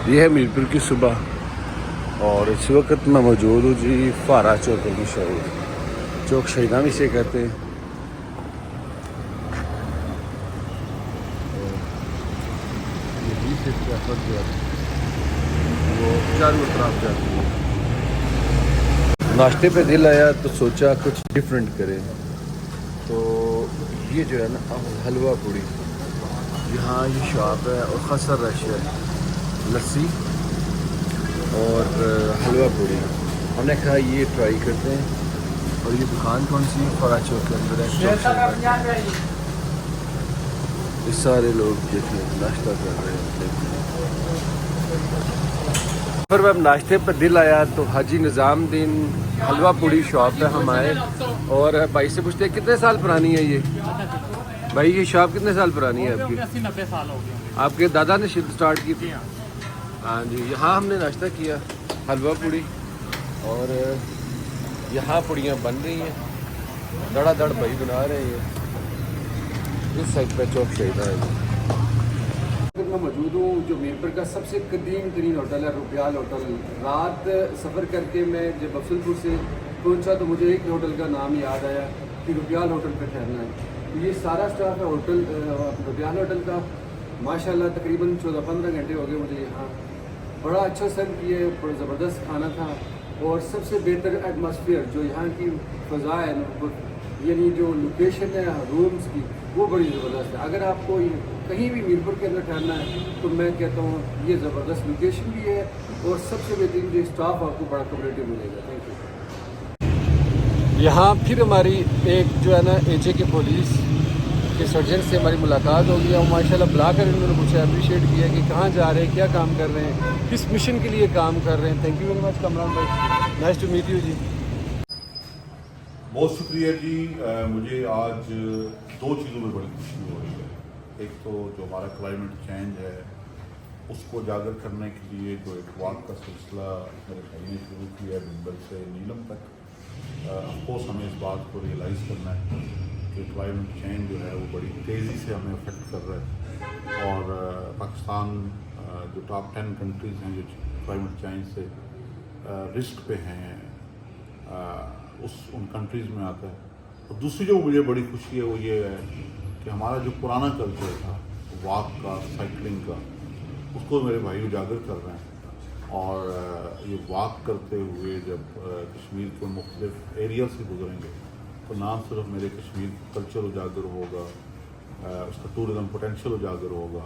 ये है मीरपुर की सुबह और इस वक्त मैं मौजूद हूँ जी फारा चौक की शहीद चौक शहीदा भी से कहते हैं। यही से ट्रैफिक जो है वो चारों तरफ जाती है। नाश्ते पे दिल आया तो सोचा कुछ डिफरेंट करें, तो ये जो है ना हलवा पूड़ी, यहाँ ये शॉप है और ख़ासा रश है। लस्सी और हलवा पूड़ी हमने कहा ये ट्राई करते हैं। और ये दुकान कौन सी है? फारा चौक के अंदर है। ये सारे लोग देखें नाश्ता कर रहे हैं। फिर अब नाश्ते पर दिल आया तो हाजी निज़ामुद्दीन हलवा पूड़ी शॉप पे हम आए और भाई से पूछते हैं कितने साल पुरानी है ये? भाई ये शॉप कितने साल पुरानी है आपकी? 80-90 साल हो गए। आपके दादा ने स्टार्ट की थी? हाँ जी। यहाँ हमने नाश्ता किया हलवा पूड़ी और यहाँ पूड़ियाँ बन रही हैं, धड़ाधड़ भाई बना रहे हैं। इस साइड पे चौक शहीदा है। मैं मौजूद हूँ जो मीरपुर का सबसे कदीम तरीन होटल है, रुपयाल होटल। रात सफ़र करके मैं जब अफजलपुर से पहुँचा तो मुझे एक होटल का नाम याद आया कि रुपयाल होटल पर ठहरना है। तो ये सारा स्टाफ है होटल रुपयाल होटल का। माशाल्लाह तकरीबन 14-15 घंटे हो गए मुझे यहाँ। बड़ा अच्छा सर्व किए, बड़ा ज़बरदस्त खाना था और सबसे बेहतर एटमॉस्फेयर जो यहाँ की फ़ज़ा है, यानी जो लोकेशन है रूम्स की, वो बड़ी ज़बरदस्त है। अगर आपको कहीं भी मीरपुर के अंदर ठहरना है तो मैं कहता हूँ ये ज़बरदस्त लोकेशन भी है और सबसे बेहतरीन जो स्टाफ आपको बड़ा कोऑपरेटिव मिलेगा। Thank you. यहाँ फिर हमारी एक जो है ना एजे के पुलिस के सर्जन से हमारी मुलाकात हो गई और माशाल्लाह बुलाकर इन्होंने मुझे अप्रिशिएट किया कि कहाँ जा रहे हैं, क्या काम कर रहे हैं, किस मिशन के लिए काम कर रहे हैं। Thank you very much Kamran भाई, नाइस टू मीट यू जी। बहुत शुक्रिया जी। मुझे आज दो चीज़ों में बड़ी खुशी हो रही है। एक तो जो हमारा क्लाइमेट चेंज है उसको उजागर करने के लिए जो एक वॉक का सिलसिला मेरे भाई ने शुरू किया है बिंबल से नीलम तक। अफकोर्स हमें इस बात को रियलाइज़ करना है कि क्लाइमेट चेंज जो है वो बड़ी तेज़ी से हमें अफेक्ट कर रहा है और पाकिस्तान जो टॉप 10 कंट्रीज़ हैं जो क्लाइमेट चेंज से रिस्क पे हैं उन कंट्रीज़ में आता है। और दूसरी जो मुझे बड़ी खुशी है वो ये है कि हमारा जो पुराना कल्चर था वॉक का, साइकिलिंग का, उसको मेरे भाई उजागर कर रहे हैं। और ये वॉक करते हुए जब कश्मीर के मुख्तलिफ एरिया से गुजरेंगे तो ना सिर्फ मेरे कश्मीर कल्चर उजागर होगा, उसका टूरिज़म पोटेंशियल उजागर होगा,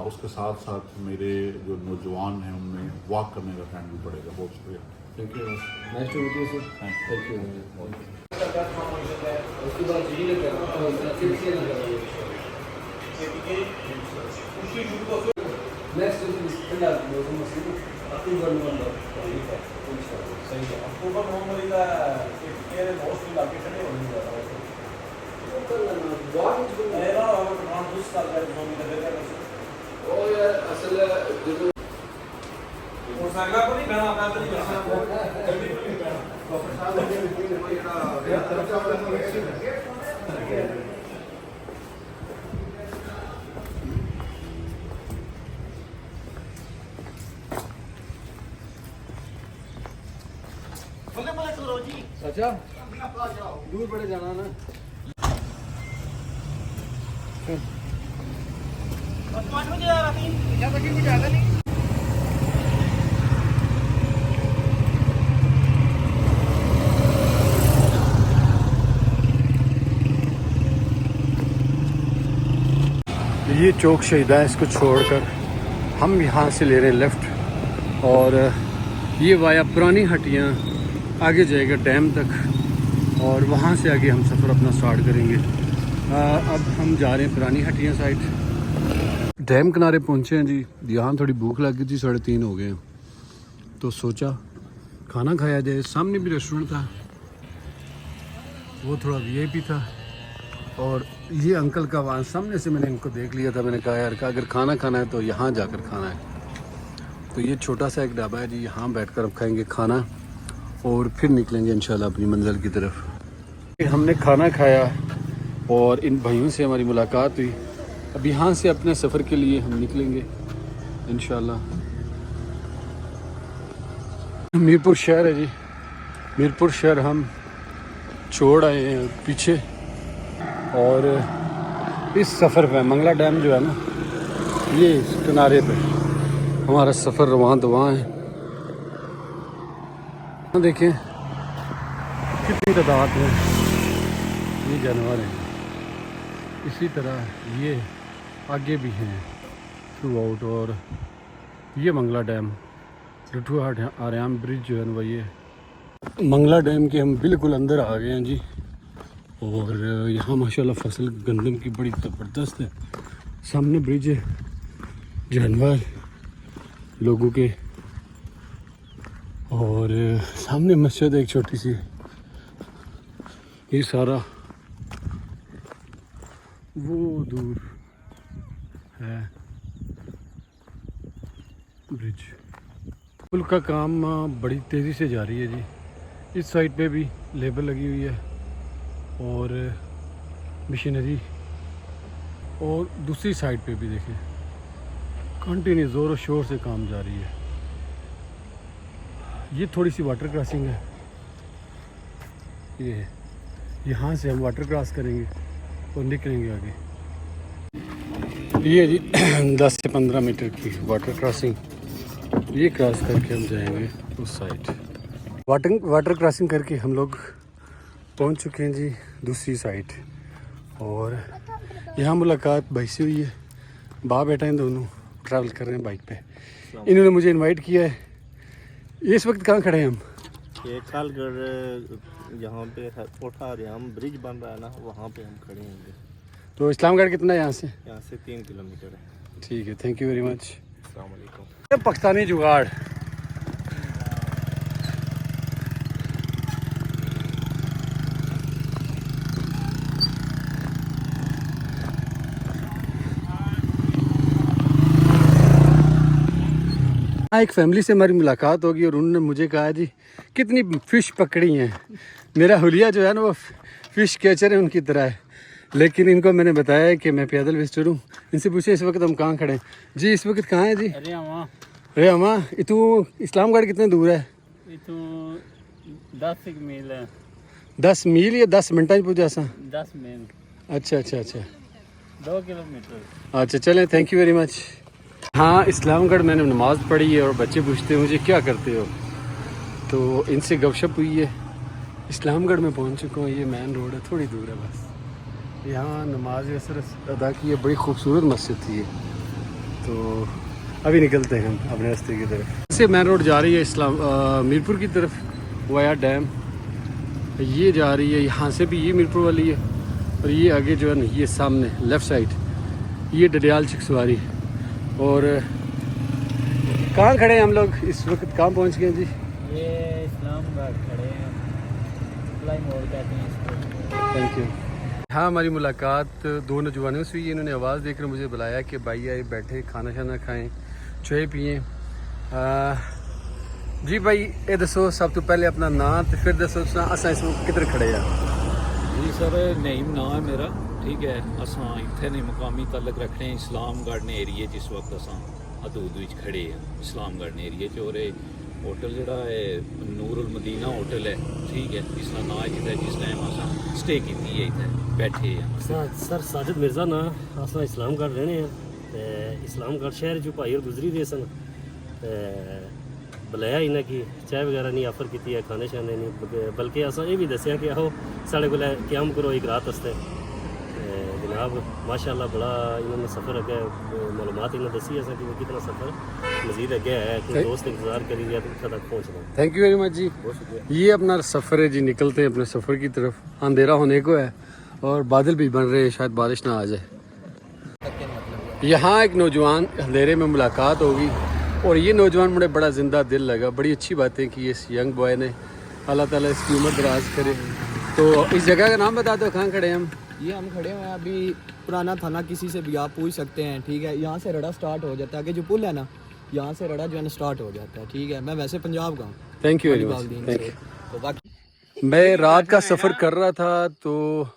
उसके साथ साथ मेरे जो नौजवान हैं उनमें वॉक करने का ट्रेंड भी बढ़ेगा। बहुत शुक्रिया। Thank you. Nice to meet you sir. Thank you. अक्टूबर नवंबर बहुत इलाके ठंडे होने जा रहा अच्छा दूर पड़े जाना ना। ये चौक शहीदा है, इसको छोड़कर हम यहाँ से ले रहे हैं लेफ़्ट और ये वाया पुरानी हटियाँ आगे जाएगा डैम तक और वहाँ से आगे हम सफ़र अपना स्टार्ट करेंगे। अब हम जा रहे हैं पुरानी हटियाँ साइड। डैम किनारे पहुँचे हैं जी। यहाँ थोड़ी भूख लग गई थी, 3:30 हो गए हैं तो सोचा खाना खाया जाए। सामने भी रेस्टोरेंट था, वो थोड़ा वीआईपी था और ये अंकल का वहाँ सामने से मैंने इनको देख लिया था। मैंने कहा यार का अगर खाना खाना है तो यहाँ जाकर खाना है। तो ये छोटा सा एक ढाबा है जी, यहाँ बैठकर अब खाएंगे खाना और फिर निकलेंगे इंशाल्लाह अपनी मंजिल की तरफ। हमने खाना खाया और इन भाइयों से हमारी मुलाकात हुई। अब यहाँ से अपने सफ़र के लिए हम निकलेंगे इंशाल्लाह। मीरपुर शहर है जी। मीरपुर शहर हम छोड़ आए हैं पीछे, और इस सफ़र पे मंगला डैम जो है ना, ये इस किनारे पे हमारा सफ़र रवां दवां है। देखें कितनी तादाद में ये जानवर हैं। इसी तरह ये आगे भी हैं थ्रू आउट। और ये मंगला डैम, रठू आर्याम ब्रिज जो है ना, ये मंगला डैम के हम बिल्कुल अंदर आ गए हैं जी। और यहाँ माशाल्लाह फसल गंदम की बड़ी ज़बरदस्त है। सामने ब्रिज है, जानवर लोगों के, और सामने मस्जिद एक छोटी सी। ये सारा वो दूर है ब्रिज। पुल का काम बड़ी तेज़ी से जारी है जी। इस साइड पे भी लेबर लगी हुई है और मशीनरी, और दूसरी साइड पे भी देखें कंटिन्यू ज़ोर शोर से काम जारी है। ये थोड़ी सी वाटर क्रॉसिंग है, ये यहाँ से हम वाटर क्रॉस करेंगे और निकलेंगे आगे। ये जी 10 से 15 मीटर की वाटर क्रॉसिंग, ये क्रॉस करके हम जाएंगे उस साइड। वाटर क्रॉसिंग करके हम लोग पहुंच चुके हैं जी दूसरी साइड। और यहाँ मुलाकात भाई से हुई है। बाप बेटा इन दोनों ट्रैवल कर रहे हैं बाइक पे। इन्होंने मुझे इनवाइट किया है। इस वक्त कहाँ खड़े हैं हम? ये खालगढ़ यहाँ पे कोठा आर्याम ब्रिज बन रहा है ना, वहाँ पे हम खड़े हैं। तो इस्लामगढ़ कितना है यहाँ से? यहाँ से 3 किलोमीटर है। ठीक है, थैंक यू वेरी मच। अस्सलाम वालेकुम। पाकिस्तानी जुगाड़। एक फैमिली से हमारी मुलाकात होगी और उन्होंने मुझे कहा जी कितनी फ़िश पकड़ी हैं। मेरा हुलिया जो है ना वो फ़िश कैचर है उनकी तरह है, लेकिन इनको मैंने बताया कि मैं पैदल विजिटर हूँ। इनसे पूछे इस वक्त हम कहाँ खड़े हैं जी? इस वक्त कहाँ है जी? अरे अम्मा इतू इस्लामगढ़ कितने दूर है? 10 मील है। 10 मील या 10 मिनट पूछा सा? 10 मील। अच्छा अच्छा अच्छा, 2 किलोमीटर। अच्छा चलें, थैंक यू वेरी मच। हाँ, इस्लामगढ़ मैंने नमाज़ पढ़ी है और बच्चे पूछते हैं मुझे क्या करते हो, तो इनसे गपशप हुई है। इस्लामगढ़ में पहुंच चुका हूँ। ये मेन रोड है, थोड़ी दूर है बस। यहाँ नमाज असर अदा की है, बड़ी खूबसूरत मस्जिद थी ये। तो अभी निकलते हैं हम अपने रास्ते की तरफ। इससे मेन रोड जा रही है मीरपुर की तरफ वाया डैम। ये जा रही है यहाँ से भी, ये मीरपुर वाली है। और ये आगे जो है ना, ये सामने लेफ़्ट साइड ये डडियाल चिकसवारी। और कहाँ खड़े हैं हम लोग इस वक्त? कहाँ पहुँच गए जी? ये इस्लामगढ़ खड़े हैं, फ्लाई मोड़ कहते हैं इसको। Thank you. हाँ, हमारी मुलाकात दो नौजवानों से हुई। इन्होंने आवाज़ देकर मुझे बुलाया कि भाई आए बैठे खाना शाना खाएं, चाय पिए। जी भाई ये दसो सब तो पहले अपना नाम तो फिर दसो असा इस वक्त किधर खड़े हैं? जी सर, नईम नाम है मेरा, ठीक है। असां इत्थे ने मुकामी तलक रखने इस्लामगढ़ ने एरिए जिस वक्त असां हदूद विच खड़े हैं इस्लामगढ़ ने एरिए च। और होटल जड़ा है नूरुल मदीना होटल है, ठीक है, इसका नाम है जिथे जिस टाइम असां स्टे की है इत्थे बैठे हैं। सर साजिद मिर्जा ना अस इस्लामगढ़ रहने हैं ते इस्लामगढ़ शहर जो भाई और गुजरी दे सन ते बुलाया इन्हें कि चाय वगैरह नहीं ऑफर की है, खाने शाने नहीं, बल्कि अस ये भी दसिया कि आओ साढ़े को क्याम करो एक रात वास्ते। जनाब माशाल्लाह बड़ा इन्होंने सफ़र अगे मालूमात इन्हें दसी है कि कितना सफ़र मजीद अगे है कि दोस्त इंतज़ार करी दिया तो उत्थे तक पहुँचना। थैंक यू वेरी मच जी। ये अपना सफ़र है जी, निकलते हैं अपने सफ़र की तरफ। अंधेरा होने को है और बादल भी बन रहे हैं, शायद बारिश ना आ जाए। यहाँ एक नौजवान अंधेरे में मुलाकात होगी और ये नौजवान मुझे बड़ा ज़िंदा दिल लगा। बड़ी अच्छी बातें की इस यंग बॉय ने, अल्लाह ताला इसकी उम्र दराज करे। तो इस जगह का नाम बता दो, कहाँ खड़े हैं हम? ये हम खड़े हुए हैं अभी पुराना थाना, किसी से भी आप पूछ सकते हैं, ठीक है। यहाँ से रड़ा स्टार्ट हो जाता है, आगे जो पुल है ना यहाँ से रड़ा जो है ना स्टार्ट हो जाता है, ठीक है। मैं वैसे पंजाब का हूँ। Thank you very much. Thank you. तो बाकी मैं रात का सफ़र कर रहा था तो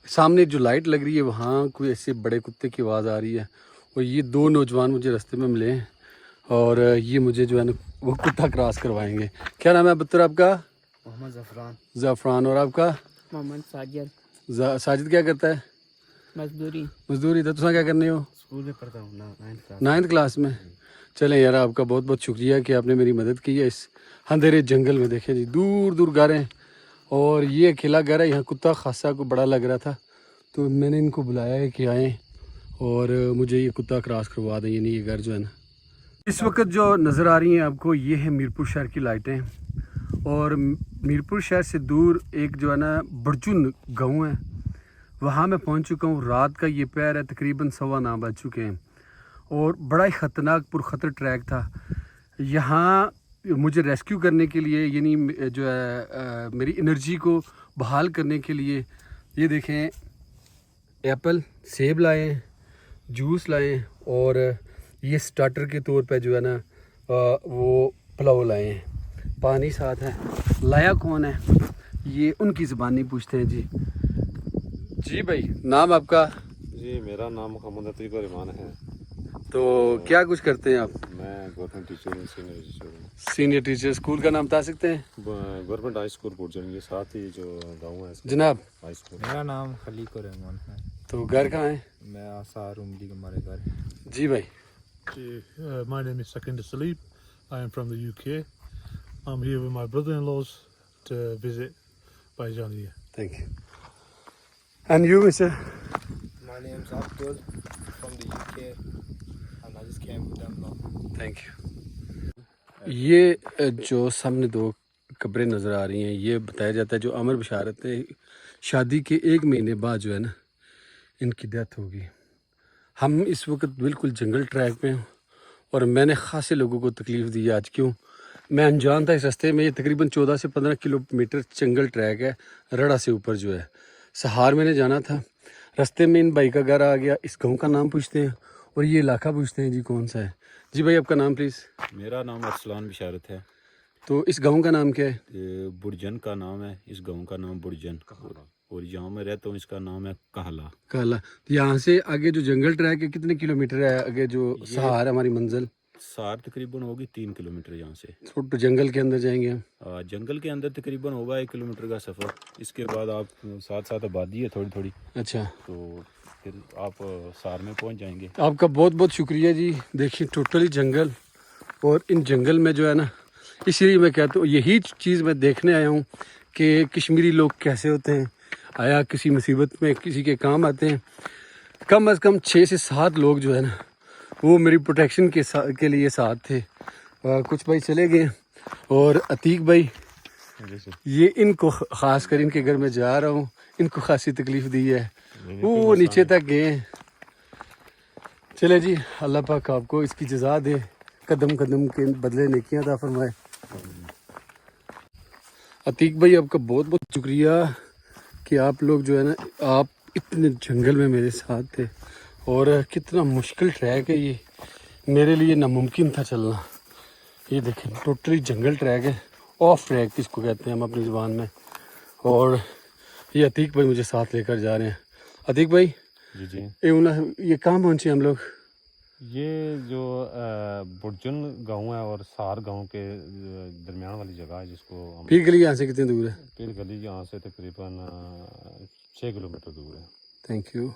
सामने जो लाइट लग रही है वहाँ कोई ऐसे बड़े कुत्ते की आवाज़ आ रही है और ये दो नौजवान मुझे रास्ते में मिले हैं और ये मुझे जो है ना वो कुत्ता क्रॉस करवाएंगे। क्या नाम है पुत्र आपका? मोहम्मद ज़फ़रान। ज़फ़रान। और आपका? मोहम्मद साजिद। साजिद क्या करता है? मजदूरी। तो तुम क्या करने हो? स्कूल में पढ़ता हूँ 9th क्लास में। चलें यार, आपका बहुत बहुत शुक्रिया कि आपने मेरी मदद की है इस अंधेरे जंगल में। देखें जी, दूर दूर घर हैं और ये अकेला घर है। यहाँ कुत्ता खासा को बड़ा लग रहा था तो मैंने इनको बुलाया है कि आएँ और मुझे ये कुत्ता क्रॉस करवा दें। यानी ये घर जो है ना, इस वक्त जो नज़र आ रही हैं आपको, ये है मीरपुर शहर की लाइटें। और मीरपुर शहर से दूर एक जो है ना बड़चुन गाँव है, वहाँ मैं पहुँच चुका हूँ। रात का ये पैर है, तकरीबन 9:15 बज चुके हैं और बड़ा ही ख़तरनाक पुरखतर ट्रैक था। यहाँ मुझे रेस्क्यू करने के लिए, यानी जो है मेरी एनर्जी को बहाल करने के लिए, ये देखें एप्पल, सेब लाए, जूस लाए और ये स्टार्टर के तौर पे जो है ना वो पुलाव लाए हैं। पानी साथ है। लाया कौन है ये उनकी ज़बानी पूछते हैं जी। जी भाई, नाम आपका? जी, मेरा नाम मोहम्मद अतीक रहमान है। तो क्या कुछ करते हैं आप? मैं गवर्नमेंट टीचर हूँ, सीनियर टीचर हूँ। Senior teacher. स्कूल का नाम बता सकते हैं? गवर्नमेंट हाई स्कूल पुरजन, ये साथ ही जो गाँव है जनाब। High school. मेरा नाम खलीक रहमान है। तो घर कहाँ है? मैं आसार उमली हमारे घर। जी भाई। My name is Sakinder Salib. I am from the UK. I'm here with my brother-in-laws to visit Bajaniya. Thank you. And you, Mr. My name is Abdul from the UK and I just came with them now. Thank you. ये जो सामने 2 कब्रें नज़र आ रही हैं, ये बताया जाता है जो अमर बशारत है, शादी के 1 महीने बाद जो है ना इनकी डेथ होगी। हम इस वक्त बिल्कुल जंगल ट्रैक पे हैं और मैंने ख़ासे लोगों को तकलीफ़ दी आज। क्यों? मैं अनजान था इस रास्ते में। ये तकरीबन 14 से 15 किलोमीटर जंगल ट्रैक है, रड़ा से ऊपर जो है। सहार मैंने जाना था, रास्ते में इन भाई का घर आ गया। इस गांव का नाम पूछते हैं और ये इलाका पूछते हैं जी कौन सा है। जी भाई, आपका नाम प्लीज़? मेरा नाम अरसलान बिशारत है। तो इस गांव का नाम क्या है? बुरजन का नाम है, इस गांव का नाम बुरजन, और जहाँ मैं रहता हूँ इसका नाम है कहला। कहला। तो यहाँ से आगे जो जंगल ट्रैक है कितने किलोमीटर है आगे जो सहार है हमारी मंजिल? सार तकरीबन होगी 3 किलोमीटर यहाँ से। छोटे जंगल के अंदर जाएंगे हम? जंगल के अंदर तकरीबन होगा 1 किलोमीटर का सफ़र। इसके बाद आप साथ साथ आबादी है थोड़ी थोड़ी। अच्छा, तो फिर आप सार में पहुँच जाएंगे। आपका बहुत बहुत शुक्रिया जी। देखिए टोटली जंगल, और इन जंगल में जो है ना, इसीलिए मैं कहता हूँ यही चीज़ मैं देखने आया हूँ कि कश्मीरी लोग कैसे होते हैं। आया किसी मुसीबत में किसी के काम आते हैं। कम अज़ कम 6 से 7 लोग जो है ना वो मेरी प्रोटेक्शन के लिए साथ थे। कुछ भाई चले गए और अतीक भाई, ये इनको ख़ास कर इनके घर में जा रहा हूँ, इनको खासी तकलीफ़ दी है, वो नीचे तक गए हैं। चले जी, अल्लाह पाक आपको इसकी जज़ा दे, कदम कदम के बदले नेकियां अता फरमाए। अतीक भाई, आपका बहुत बहुत शुक्रिया कि आप लोग जो है ना, आप इतने जंगल में मेरे साथ थे। और कितना मुश्किल ट्रैक है ये, मेरे लिए नामुमकिन था चलना। ये देखें टोटली जंगल ट्रैक है, ऑफ ट्रैक जिसको कहते हैं हम अपनी ज़ुबान में। और ये अतीक भाई मुझे साथ लेकर जा रहे हैं। अतीक भाई जी ये कहाँ पहुँचे हम लोग? ये जो बुरजन गांव है और सार गांव के दरमियान वाली जगह है जिसको हम। पीर गली यहाँ से कितनी दूर है? पीर गली यहाँ से तकरीबन 6 किलोमीटर दूर है। Thank you.